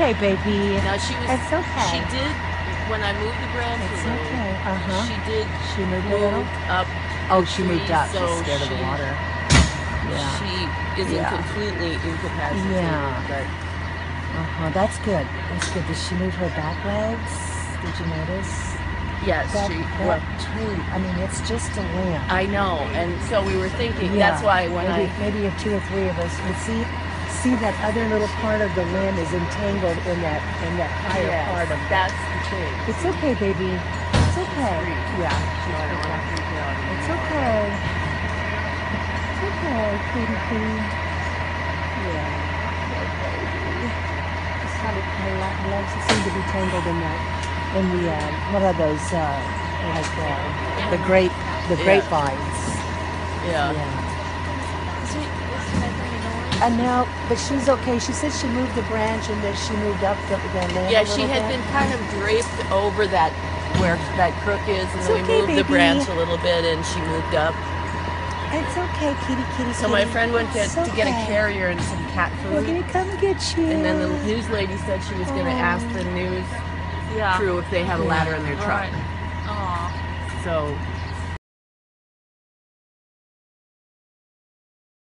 okay, baby. Now It's okay. she did, when I moved the branch It's a little, okay. she moved a move little? up. Oh, the she moved tree, up. so She's scared of the water. Yeah. She isn't Yeah. completely incapacitated, Yeah. but That's good. That's good. Does she move her back legs? Did you notice? yes, That well, tree, I mean, it's just a limb. I know, and so we were thinking, Yeah. that's why when maybe if 2 or 3 of us would see that other little part of the limb is entangled in that higher yes, part of that's the thing. It's okay, baby. It's okay. Yeah. So I don't want to freak out anymore. It's okay. It's okay, kitty. Yeah. Poor baby. Just had her legs seem to be tangled in the what are those the grapevines. Yeah. No, but she's okay. She said she moved the branch and that she moved up the limb. Yeah, she had been kind of draped over that where that crook is, and then we okay, moved the baby. branch a little bit, and she moved up. It's okay, kitty. So my friend went to It's get a okay. carrier and some cat We're food, gonna come get you. and then the news lady said she was going to ask the news crew if they have a ladder in their truck. Right. Aw. So